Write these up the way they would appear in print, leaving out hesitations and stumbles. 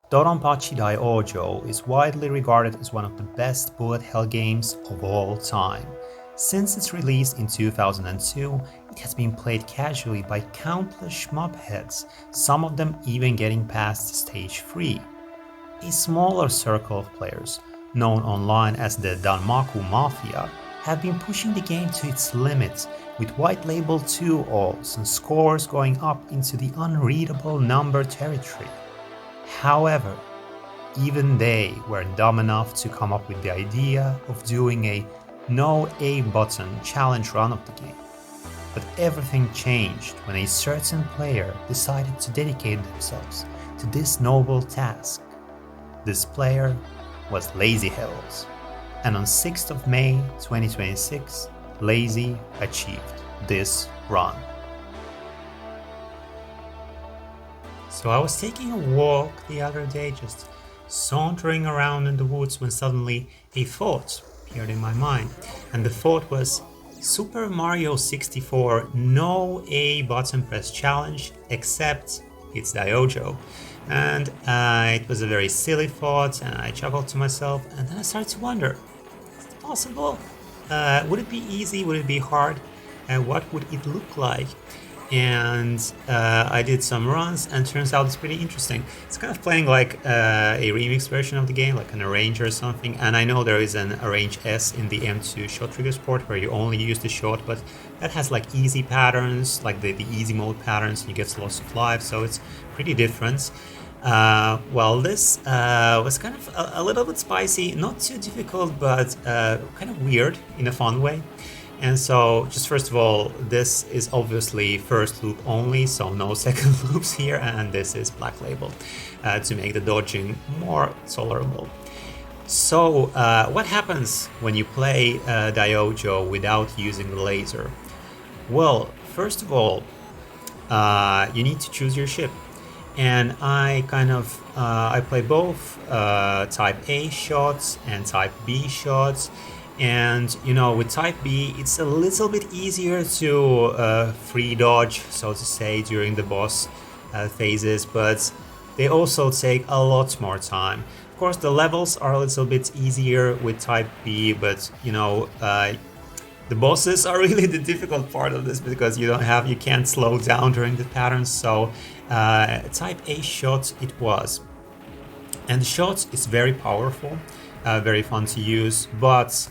Dodonpachi Daioujou is widely regarded as one of the best bullet hell games of all time. Since its release in 2002, it has been played casually by countless shmup-heads, some of them even getting past stage 3. A smaller circle of players, known online as the Danmaku Mafia, have been pushing the game to its limits, with white label 2-alls and scores going up into the unreadable number territory. However, even they weren't dumb enough to come up with the idea of doing a no A button challenge run of the game. But everything changed when a certain player decided to dedicate themselves to this noble task. This player was Lazy Hells, and on 6th of May 2026, Lazy achieved this run. So I was taking a walk the other day, just sauntering around in the woods, when suddenly a thought appeared in my mind. And the thought was Super Mario 64 no A button press challenge, except it's Daioujou. And it was a very silly thought, and I chuckled to myself, and then I started to wonder, is it possible? Would it be easy? Would it be hard? And what would it look like? And I did some runs, and turns out it's pretty interesting. It's kind of playing like a remix version of the game, like an arrange or something. And I know there is an arrange S in the M2 shot triggers port where you only use the shot, but that has like easy patterns, like the easy mode patterns, and you get lots of life, so it's pretty different. Well, this was kind of a little bit spicy, not too difficult, but kind of weird in a fun way. And so, just first of all, this is obviously first loop only, so no second loops here, and this is Black Label to make the dodging more tolerable. So, what happens when you play Daioujou without using the laser? Well, first of all, you need to choose your ship. And I play both Type A shots and Type B shots. And you know, with Type B, it's a little bit easier to free dodge, so to say, during the boss phases, but they also take a lot more time. Of course, the levels are a little bit easier with Type B, but you know, the bosses are really the difficult part of this, because you can't slow down during the patterns. So Type A shot it was, and the shot is very powerful, very fun to use, but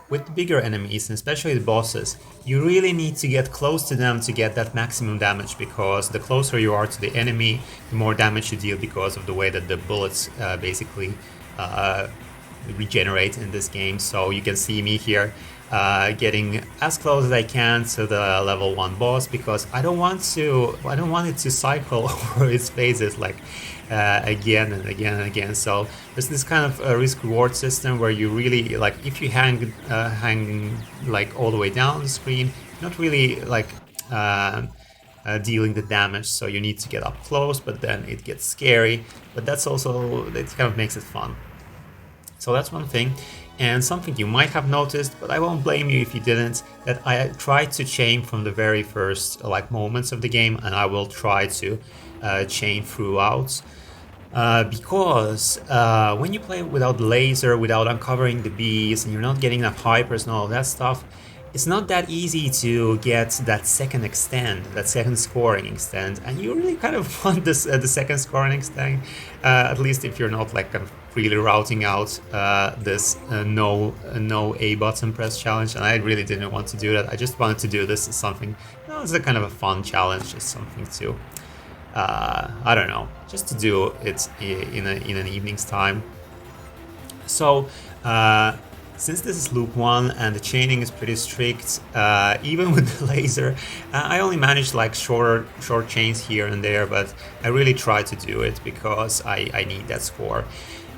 with the bigger enemies, and especially the bosses, you really need to get close to them to get that maximum damage, because the closer you are to the enemy, the more damage you deal, because of the way that the bullets basically regenerate in this game. So you can see me here getting as close as I can to the level 1 boss, because I don't want it to cycle over its phases like again and again and again. So there's this kind of risk-reward system where you really, like, if you hang like all the way down the screen, not really like dealing the damage, so you need to get up close, but then it gets scary. But that's also, it kind of makes it fun. So that's one thing. And something you might have noticed, but I won't blame you if you didn't, that I tried to chain from the very first moments of the game, and I will try to chain throughout. Because when you play without laser, without uncovering the bees, and you're not getting enough hypers and all of that stuff, it's not that easy to get that second extend, that second scoring extend, and you really kind of want this the second scoring extend, at least if you're not like kind of really routing out this no A button press challenge. And I really didn't want to do that. I just wanted to do this as something, you know, it's a kind of a fun challenge, just something to I don't know, just to do it in an evening's time. So since this is loop 1 and the chaining is pretty strict, even with the laser, I only managed like short chains here and there, but I really try to do it because I need that score.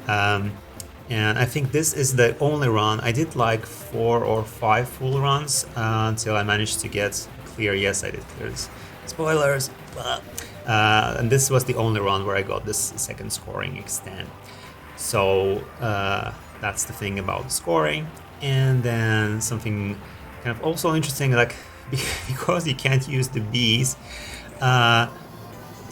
And I think this is the only run. I did like 4 or 5 full runs until I managed to get clear. Yes, I did clear this. Spoilers! And this was the only run where I got this second scoring extend. So that's the thing about scoring. And then something kind of also interesting, like because you can't use the bees,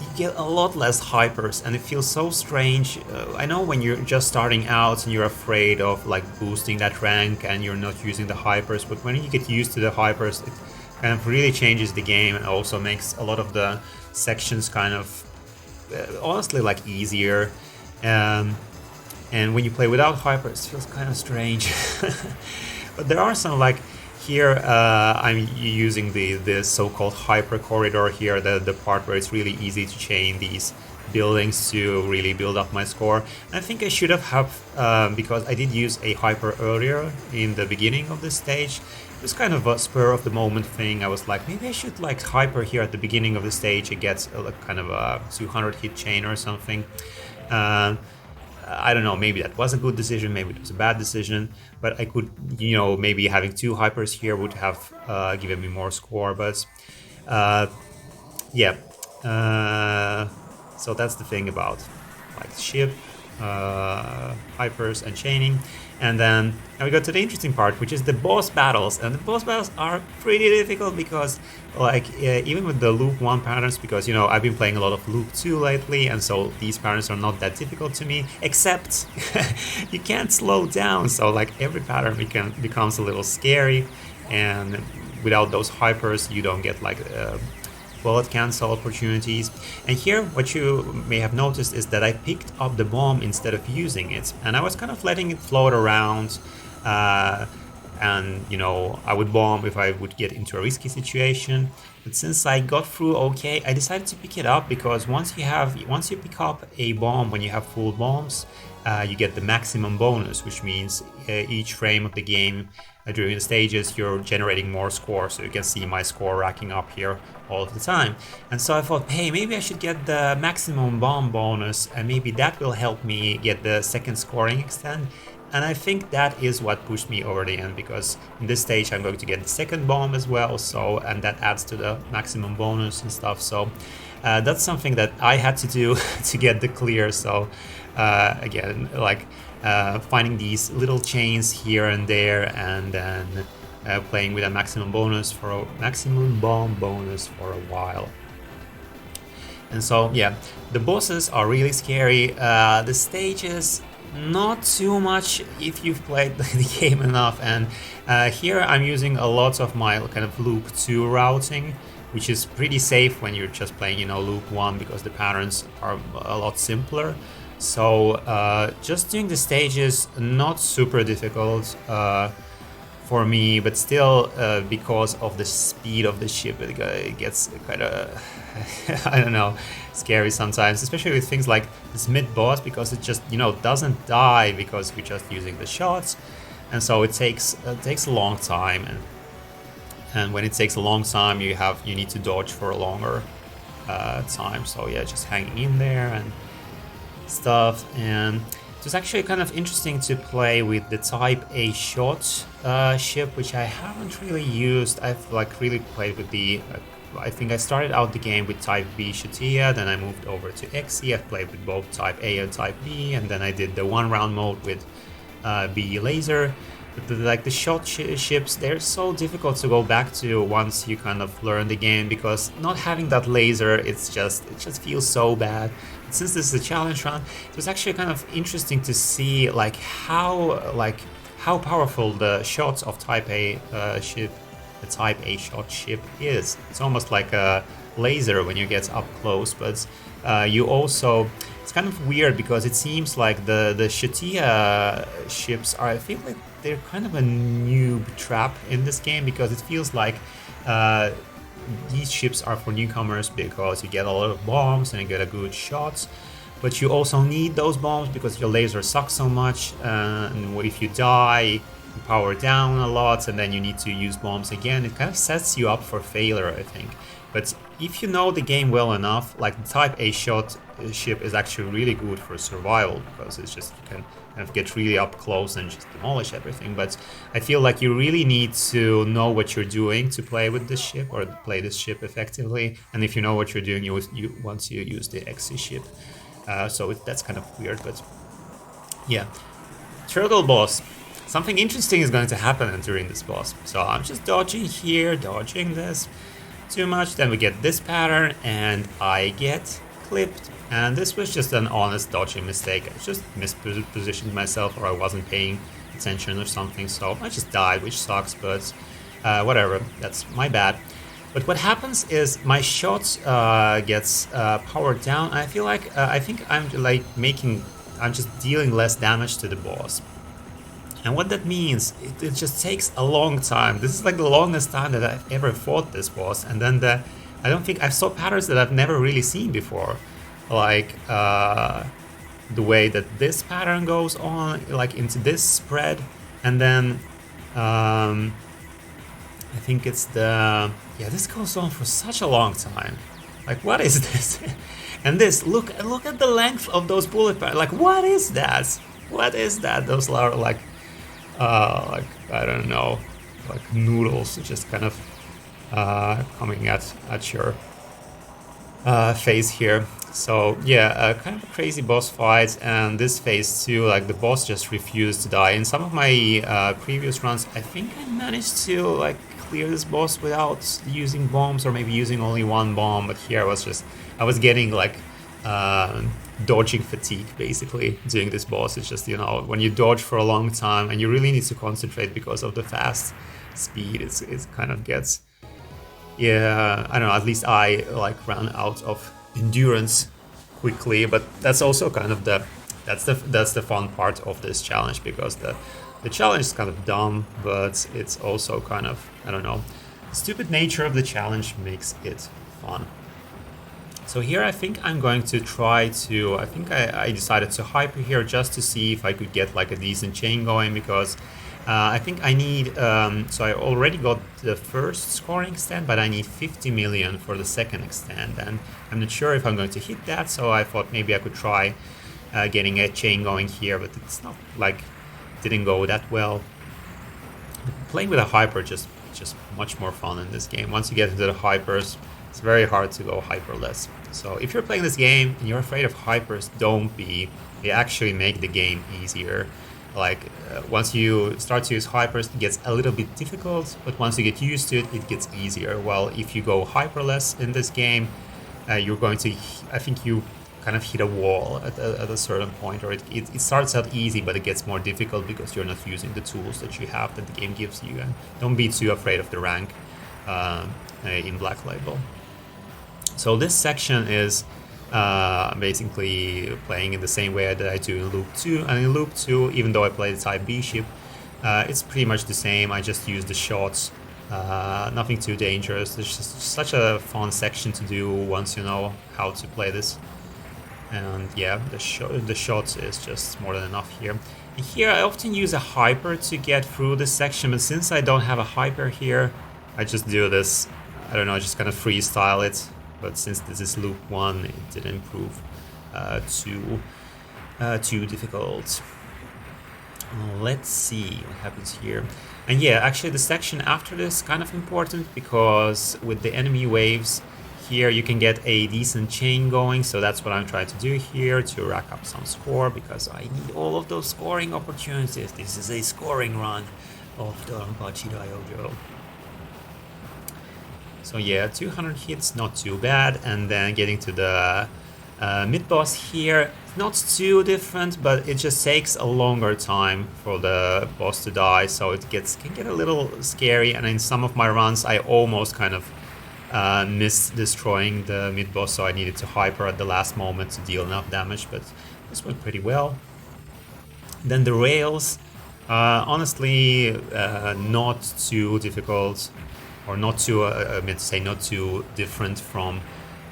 you get a lot less hypers, and it feels so strange. I know when you're just starting out and you're afraid of like boosting that rank and you're not using the hypers, but when you get used to the hypers, it kind of really changes the game and also makes a lot of the sections kind of honestly like easier. And when you play without hypers, it feels kind of strange. But there are some like here I'm using the so-called hyper corridor here, the part where it's really easy to chain these buildings to really build up my score. And I think I should have because I did use a hyper earlier in the beginning of this stage. It was kind of a spur of the moment thing. I was like, maybe I should like hyper here at the beginning of the stage. It gets kind of a 200 hit chain or something. I don't know, maybe that was a good decision, maybe it was a bad decision, but I could, you know, maybe having 2 hypers here would have given me more score, but yeah. So that's the thing about like ship, hypers and chaining. And then now we go to the interesting part, which is the boss battles. And the boss battles are pretty difficult because, like, even with the loop 1 patterns, because, you know, I've been playing a lot of loop 2 lately, and so these patterns are not that difficult to me, except you can't slow down. So, like, every pattern becomes a little scary, and without those hypers, you don't get, like, bullet cancel opportunities. And here what you may have noticed is that I picked up the bomb instead of using it, and I was kind of letting it float around, and you know, I would bomb if I would get into a risky situation. But since I got through okay, I decided to pick it up, because once you pick up a bomb when you have full bombs, you get the maximum bonus, which means each frame of the game during the stages you're generating more score. So you can see my score racking up here all of the time. And so I thought, hey, maybe I should get the maximum bomb bonus, and maybe that will help me get the second scoring extend. And I think that is what pushed me over the end, because in this stage I'm going to get the second bomb as well, so, and that adds to the maximum bonus and stuff. So that's something that I had to do to get the clear. So again, like finding these little chains here and there, and then playing with a maximum bomb bonus for a while. And so yeah, the bosses are really scary. The stages, not too much if you've played the game enough. And here I'm using a lot of my kind of loop 2 routing, which is pretty safe when you're just playing, you know, loop 1, because the patterns are a lot simpler. So just doing the stages, not super difficult for me, but still because of the speed of the ship, it gets kind of I don't know, scary sometimes, especially with things like this mid boss, because it just, you know, doesn't die because you're just using the shots, and so it takes a long time, and when it takes a long time, you need to dodge for a longer time. So yeah, just hanging in there and stuff. And it was actually kind of interesting to play with the Type A Shotia ship, which I haven't really used. I've like really played with the I think I started out the game with Type B Shotia, then I moved over to XE. I've played with both Type A and Type B, and then I did the 1 round mode with B laser. But like the shot ships, they're so difficult to go back to once you kind of learn the game, because not having that laser, it just feels so bad. But since this is a challenge run, it was actually kind of interesting to see like how powerful the shots of Type A ship. The Type A shot ship is. It's almost like a laser when you get up close, but you also, it's kind of weird because it seems like the Shotia ships are, I feel like they're kind of a noob trap in this game, because it feels like these ships are for newcomers because you get a lot of bombs and you get a good shots, but you also need those bombs because your laser sucks so much, and if you die, you power down a lot, and then you need to use bombs again. It kind of sets you up for failure, I think. But if you know the game well enough, like the Type A shot ship is actually really good for survival, because it's just, you can kind of get really up close and just demolish everything. But I feel like you really need to know what you're doing to play with this ship, or play this ship effectively. And if you know what you're doing, once you use the XE ship. So that's kind of weird, but yeah. Turtle boss. Something interesting is going to happen during this boss. So I'm just dodging here, dodging this too much. Then we get this pattern, and I get clipped, and this was just an honest dodging mistake. I just mispositioned myself, or I wasn't paying attention or something, so I just died, which sucks, but whatever, that's my bad. But what happens is my shot gets powered down. I feel like I think I'm like I'm just dealing less damage to the boss. And what that means, it just takes a long time. This is like the longest time that I've ever fought this boss. And then I don't think I saw patterns that I've never really seen before. Like the way that this pattern goes on, like into this spread. And then I think it's this goes on for such a long time. Like, what is this? And this, look at the length of those bullet patterns. Like, what is that? What is that? Those are like I don't know, like noodles just kind of coming at your face here. So yeah, kind of a crazy boss fight, and this phase too, like the boss just refused to die. In some of my previous runs, I think I managed to like clear this boss without using bombs, or maybe using only one bomb, but here I was getting like dodging fatigue basically doing this boss. It's just, you know, when you dodge for a long time and you really need to concentrate because of the fast speed, it kind of gets, yeah, I don't know, at least I like ran out of endurance quickly. But that's also kind of that's the fun part of this challenge, because the challenge is kind of dumb, but it's also kind of, I don't know, the stupid nature of the challenge makes it fun. So here I think I'm going to try to, I decided to hyper here just to see if I could get like a decent chain going, because I think I need, so I already got the first scoring extent, but I need 50 million for the second extent, and I'm not sure if I'm going to hit that, so I thought maybe I could try getting a chain going here, but it's not like, didn't go that well. Playing with a hyper just much more fun in this game. Once you get into the hypers, it's very hard to go hyperless. So if you're playing this game and you're afraid of hypers, don't be. They actually make the game easier. Like once you start to use hypers, it gets a little bit difficult, but once you get used to it, it gets easier. Well, if you go hyperless in this game, you're going to, I think you kind of hit a wall at a certain point, or it starts out easy, but it gets more difficult because you're not using the tools that you have, that the game gives you. And don't be too afraid of the rank in Black Label. So this section is basically playing in the same way that I do in Loop 2. And in Loop 2, even though I play the Type B ship, it's pretty much the same. I just use the shots, nothing too dangerous. It's just such a fun section to do once you know how to play this. And yeah, the shots is just more than enough here. And here I often use a hyper to get through this section, but since I don't have a hyper here, I just do this, I don't know, I just kind of freestyle it. But since this is Loop 1, it didn't prove too difficult. Let's see what happens here. And yeah, actually the section after this is kind of important, because with the enemy waves here you can get a decent chain going. So that's what I'm trying to do here, to rack up some score, because I need all of those scoring opportunities. This is a scoring run of Dodonpachi Daioujou. So yeah, 200 hits, not too bad. And then getting to the mid-boss here, not too different, but it just takes a longer time for the boss to die, so it can get a little scary. And in some of my runs, I almost kind of missed destroying the mid-boss, so I needed to hyper at the last moment to deal enough damage, but this went pretty well. Then the rails, honestly, not too difficult. Or not too, I meant to say, not too different from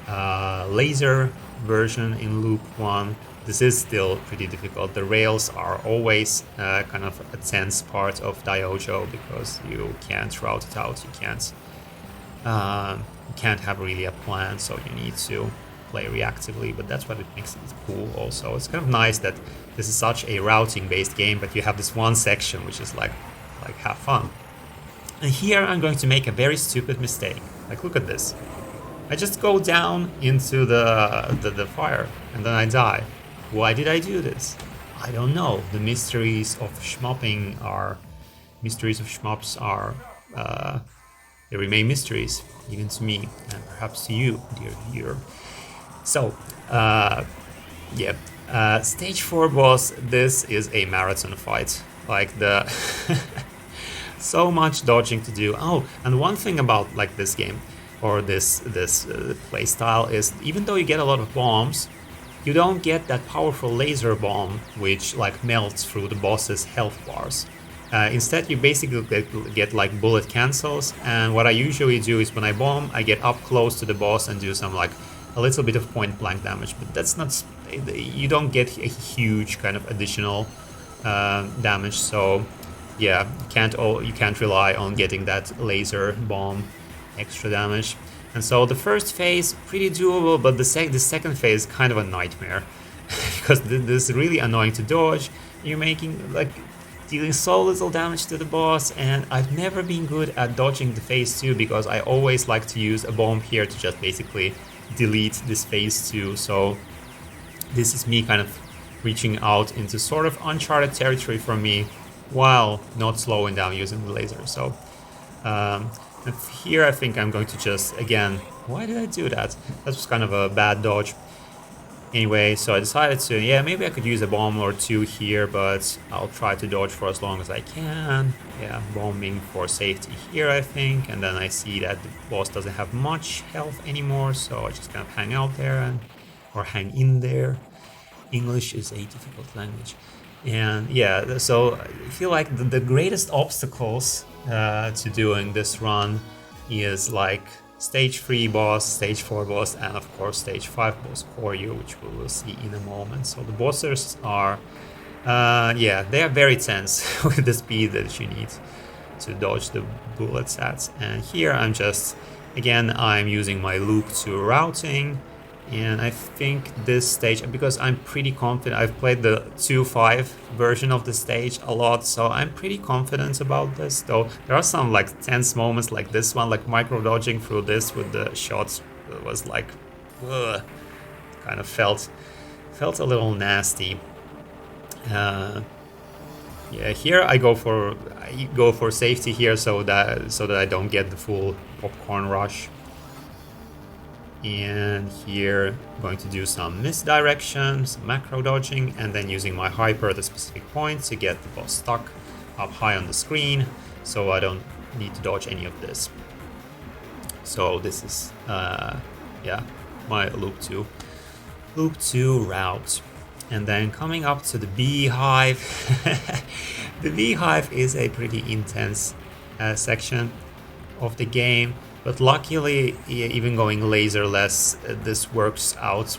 laser version in Loop 1. This is still pretty difficult. The rails are always kind of a tense part of Daioujou, because you can't route it out. You can't have really a plan, so you need to play reactively. But that's what it makes it cool. Also, it's kind of nice that this is such a routing-based game, but you have this one section which is like have fun. And here I'm going to make a very stupid mistake. Like, look at this. I just go down into the fire, and then I die. Why did I do this? I don't know. The mysteries of shmopping are... Mysteries of shmops are... they remain mysteries, even to me, and perhaps to you, dear viewer. So, Uh, yeah. Stage 4 boss, this is a marathon fight. Like the so much dodging to do. Oh, and one thing about like this game or this play style is even though you get a lot of bombs, you don't get that powerful laser bomb which like melts through the boss's health bars. Instead, you basically get like bullet cancels, and what I usually do is when I bomb, I get up close to the boss and do some like a little bit of point blank damage, but that's not, you don't get a huge kind of additional damage. So yeah, you can't rely on getting that laser bomb extra damage. And so the first phase pretty doable, but the second phase kind of a nightmare because this is really annoying to dodge. You're making like dealing so little damage to the boss, and I've never been good at dodging the phase 2 because I always like to use a bomb here to just basically delete this phase 2. So this is me kind of reaching out into sort of uncharted territory for me while not slowing down using the laser. So here I think I'm going to just, again, why did I do that? That was kind of a bad dodge. Anyway, so I decided to, yeah, maybe I could use a bomb or two here, but I'll try to dodge for as long as I can. Yeah, bombing for safety here, I think. And then I see that the boss doesn't have much health anymore, so I just kind of hang out there or hang in there. English is a difficult language. And yeah, so I feel like the greatest obstacles to doing this run is like Stage 3 boss, Stage 4 boss, and of course Stage 5 boss Koryu, which we will see in a moment. So the bosses are, yeah, they are very tense with the speed that you need to dodge the bullets at. And here I'm just, again, I'm using my loop 2 routing. And I think this stage, because I'm pretty confident, I've played the 2.5 version of the stage a lot, so I'm pretty confident about this, though there are some like tense moments like this one, like micro dodging through this with the shots was like, ugh, kind of felt a little nasty. Yeah, here I go for safety here so that I don't get the full popcorn rush. And here I'm going to do some misdirection, some macro dodging, and then using my hyper at a specific point to get the boss stuck up high on the screen, so I don't need to dodge any of this. So this is yeah, my loop 2 route. And then coming up to the beehive. The beehive is a pretty intense section of the game. But luckily, even going laserless, this works out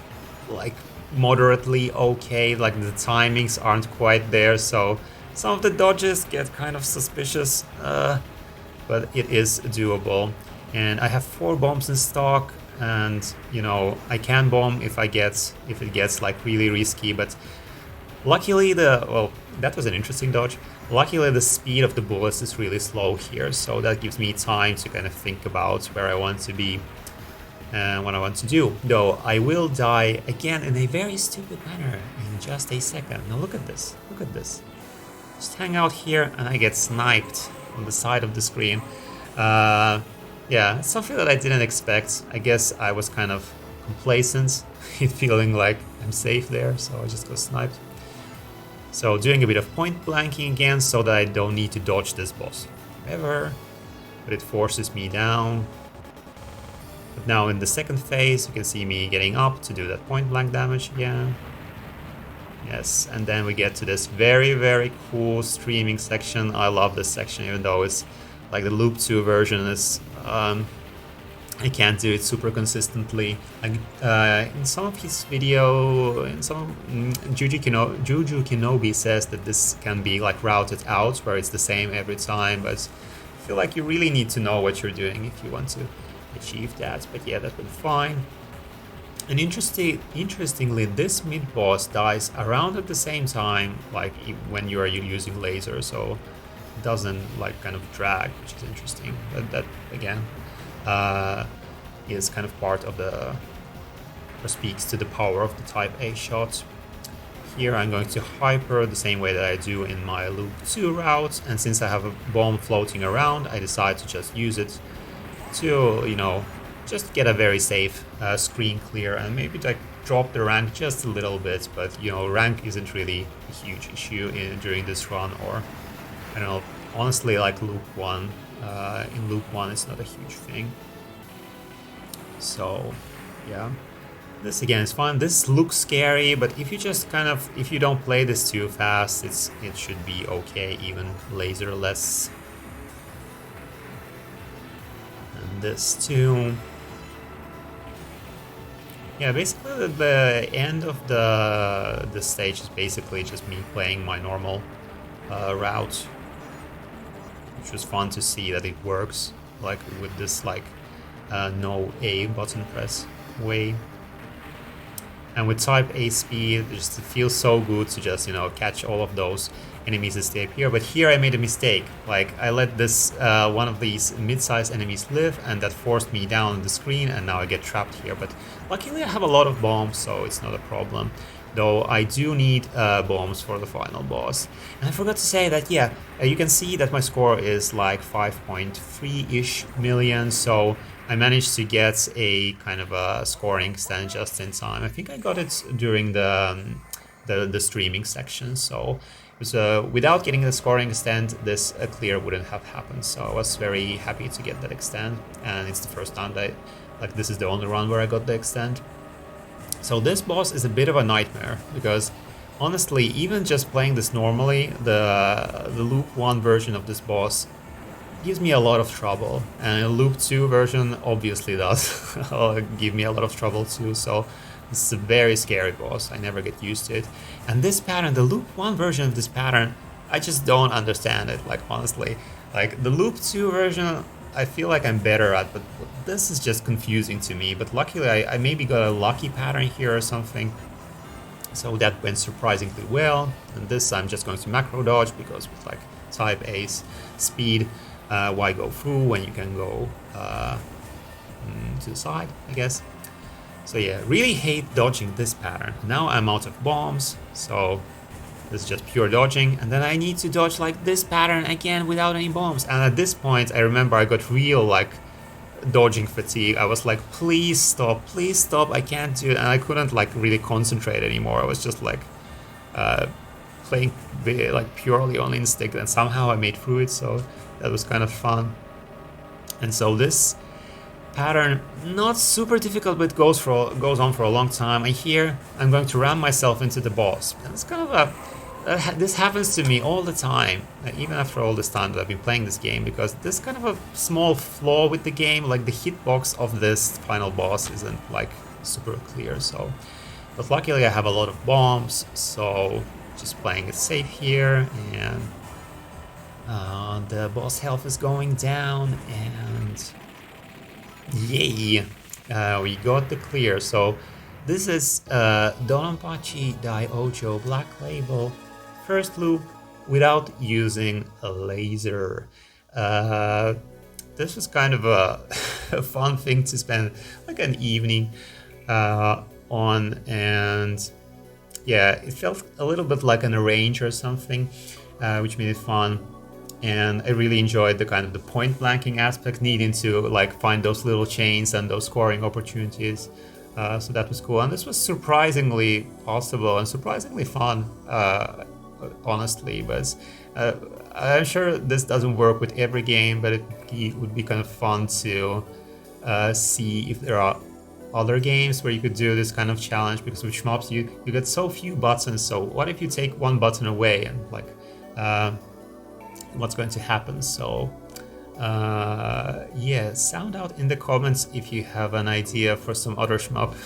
like moderately okay. Like the timings aren't quite there, so some of the dodges get kind of suspicious, but it is doable. And I have 4 bombs in stock, and you know I can bomb if it gets like really risky. But luckily, that was an interesting dodge. Luckily, the speed of the bullets is really slow here, so that gives me time to kind of think about where I want to be and what I want to do. Though I will die again in a very stupid manner in just a second. Now look at this, look at this. Just hang out here and I get sniped on the side of the screen. Yeah, it's something that I didn't expect. I guess I was kind of complacent, feeling like I'm safe there, so I just got sniped. So doing a bit of point blanking again so that I don't need to dodge this boss ever, but it forces me down. But now in the second phase you can see me getting up to do that point blank damage again. Yes, and then we get to this very, very cool streaming section. I love this section, even though it's like the loop 2 version is I can't do it super consistently. Like in some of his video, Juju Kenobi says that this can be like routed out, where it's the same every time. But I feel like you really need to know what you're doing if you want to achieve that. But yeah, that went fine. And interestingly, this mid boss dies around at the same time, like when you are using laser, so it doesn't like kind of drag, which is interesting. But that again. Is kind of part of or speaks to the power of the Type A shot. Here I'm going to hyper the same way that I do in my loop 2 route, and since I have a bomb floating around, I decide to just use it to, you know, just get a very safe screen clear and maybe like drop the rank just a little bit, but you know, rank isn't really a huge issue during this run, or I don't know, honestly, like loop 1, in loop 1 it's not a huge thing. So yeah, this again is fun. This looks scary, but if you just if you don't play this too fast, it should be okay, even laserless. And this too. Yeah, basically the end of the stage is basically just me playing my normal route, which was fun to see that it works, like with this no A button press way. And with Type A speed, it feels so good to just, you know, catch all of those enemies as they appear. But here I made a mistake. Like, I let this one of these mid-sized enemies live, and that forced me down on the screen, and now I get trapped here. But luckily I have a lot of bombs, so it's not a problem. Though I do need bombs for the final boss. And I forgot to say that, yeah, you can see that my score is like 5.3-ish million, so I managed to get a kind of a scoring stand just in time. I think I got it during the streaming section, so it was, without getting the scoring extend, this clear wouldn't have happened. So I was very happy to get that extend, and it's the first time that this is the only run where I got the extend. So this boss is a bit of a nightmare, because honestly, even just playing this normally, the loop 1 version of this boss gives me a lot of trouble, and the loop 2 version obviously does give me a lot of trouble too. So this is a very scary boss. I never get used to it. And this pattern, the loop 1 version of this pattern, I just don't understand it, like honestly. Like the loop 2 version, I feel like I'm better at, but this is just confusing to me. But luckily I maybe got a lucky pattern here or something. So that went surprisingly well. And this I'm just going to macro dodge, because with like Type A's speed, why go through when you can go to the side, I guess. So yeah, really hate dodging this pattern. Now I'm out of bombs, so this is just pure dodging, and then I need to dodge like this pattern again without any bombs. And at this point, I remember I got real like dodging fatigue. I was like, please stop, I can't do it. And I couldn't like really concentrate anymore. I was just like playing like purely on instinct, and somehow I made through it, so that was kind of fun. And so this pattern, not super difficult, but goes on for a long time. And here I'm going to ram myself into the boss. And it's kind of this happens to me all the time, even after all this time that I've been playing this game, because there's kind of a small flaw with the game, like the hitbox of this final boss isn't like super clear. So, but luckily I have a lot of bombs, so just playing it safe here, and the boss health is going down, and yay, we got the clear. So this is Dodonpachi Daioujou Black Label, first loop without using a laser. This was kind of a fun thing to spend like an evening on, and yeah, it felt a little bit like an arrange or something, which made it fun. And I really enjoyed the kind of the point blanking aspect, needing to like find those little chains and those scoring opportunities. So that was cool, and this was surprisingly possible and surprisingly fun, honestly. But I'm sure this doesn't work with every game, but it would be kind of fun to see if there are other games where you could do this kind of challenge, because with shmups you get so few buttons. So what if you take one button away, and like what's going to happen? So yeah, sound out in the comments if you have an idea for some other shmup.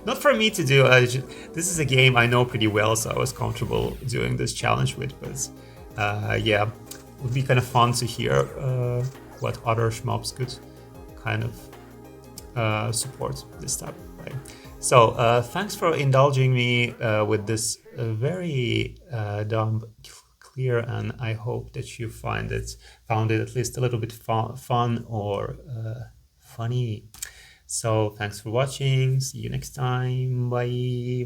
Not for me to do, this is a game I know pretty well, so I was comfortable doing this challenge with. But yeah, it would be kind of fun to hear what other shmups could kind of support this type of play. So thanks for indulging me with this very dumb clear, and I hope that you found it at least a little bit fun or funny. So thanks for watching. See you next time. Bye.